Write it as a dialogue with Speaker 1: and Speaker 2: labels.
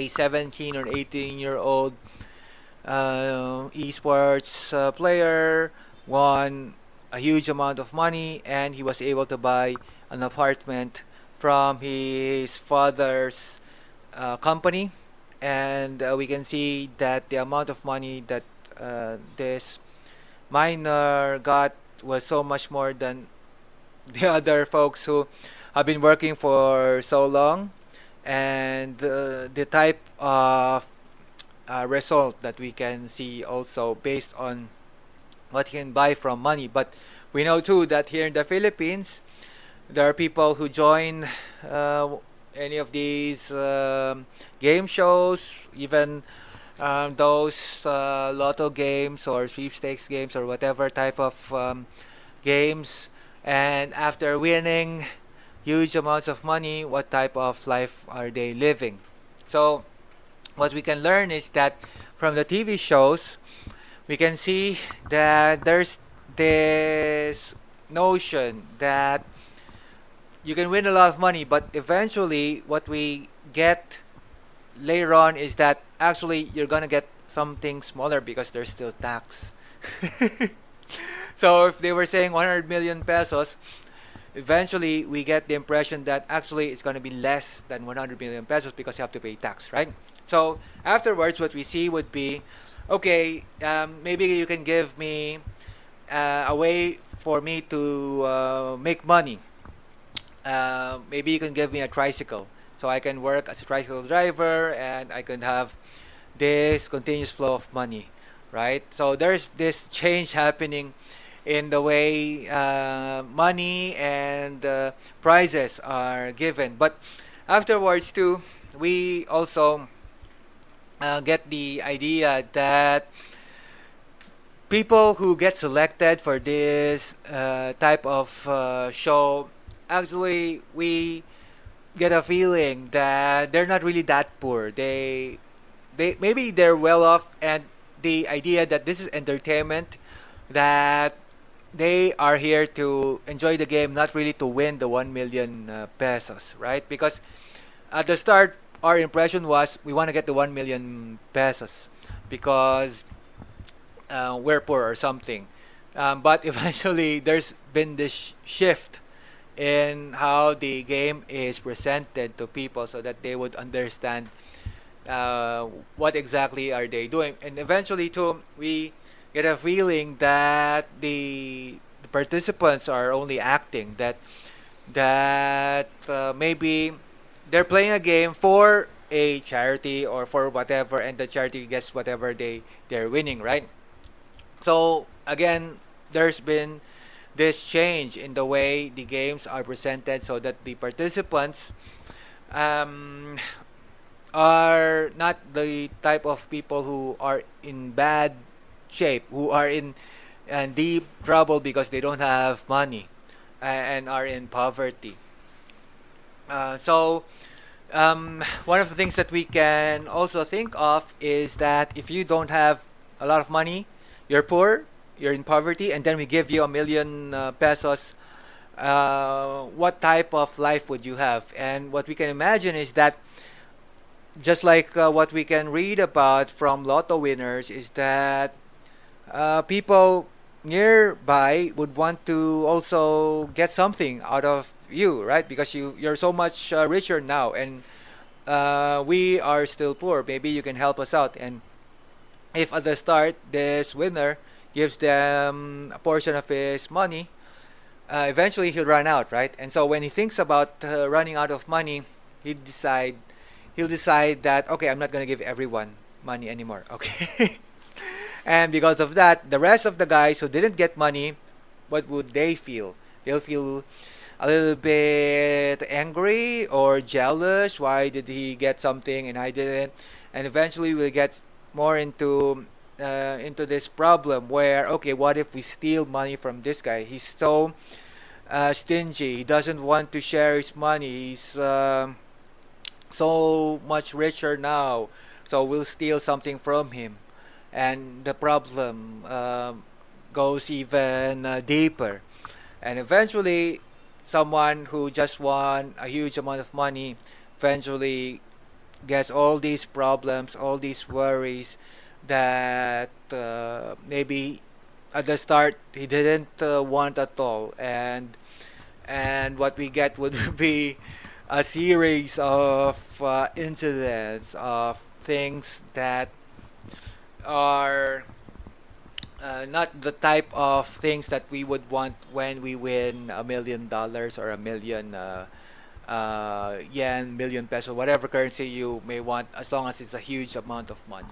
Speaker 1: a 17 or 18-year-old eSports player won a huge amount of money, and he was able to buy an apartment from his father's company. And we can see that the amount of money that this minor got was so much more than the other folks who have been working for so long, and the type of result that we can see also based on what you can buy from money. But we know too that here in the Philippines, there are people who join any of these game shows, even those lotto games or sweepstakes games or whatever type of games, and after winning huge amounts of money, what type of life are they living? So what we can learn is that from the TV shows, we can see that there's this notion that you can win a lot of money, but eventually what we get later on is that actually you're gonna get something smaller because there's still tax. So if they were saying 100 million pesos, eventually we get the impression that actually it's going to be less than 100 million pesos because you have to pay tax, right? So afterwards, what we see would be, okay, maybe you can give me a way for me to make money. Maybe you can give me a tricycle so I can work as a tricycle driver and I can have this continuous flow of money, right? So there's this change happening in the way money and prizes are given. But afterwards too, we also get the idea that people who get selected for this type of show, actually we get a feeling that they're not really that poor. They maybe they're well off, and the idea that this is entertainment, that they are here to enjoy the game, not really to win the 1 million pesos, right? Because at the start, our impression was we want to get the 1 million pesos because we're poor or something. But eventually, there's been this shift in how the game is presented to people so that they would understand what exactly are they doing. And eventually, too, we get a feeling that the participants are only acting, that maybe they're playing a game for a charity or for whatever, and the charity gets whatever they're winning, right? So again, there's been this change in the way the games are presented so that the participants um, are not the type of people who are in bad shape, who are in deep trouble because they don't have money and are in poverty. So one of the things that we can also think of is that if you don't have a lot of money, you're poor, you're in poverty, and then we give you 1 million pesos, what type of life would you have? And what we can imagine is that just like what we can read about from lotto winners is that people nearby would want to also get something out of you, right? Because you're so much richer now, and we are still poor. Maybe you can help us out. And if at the start this winner gives them a portion of his money, eventually he'll run out, right? And so when he thinks about running out of money, he'll decide that, okay, I'm not gonna give everyone money anymore. Okay. And because of that, the rest of the guys who didn't get money, what would they feel? They'll feel a little bit angry or jealous. Why did he get something and I didn't? And eventually we'll get more into this problem where, okay, what if we steal money from this guy? He's so stingy. He doesn't want to share his money. He's so much richer now. So we'll steal something from him. And the problem goes even deeper. And eventually, someone who just won a huge amount of money eventually gets all these problems, all these worries that maybe at the start he didn't want at all, and what we get would be a series of incidents of things that are not the type of things that we would want when we win $1 million or a million yen, million peso, whatever currency you may want, as long as it's a huge amount of money.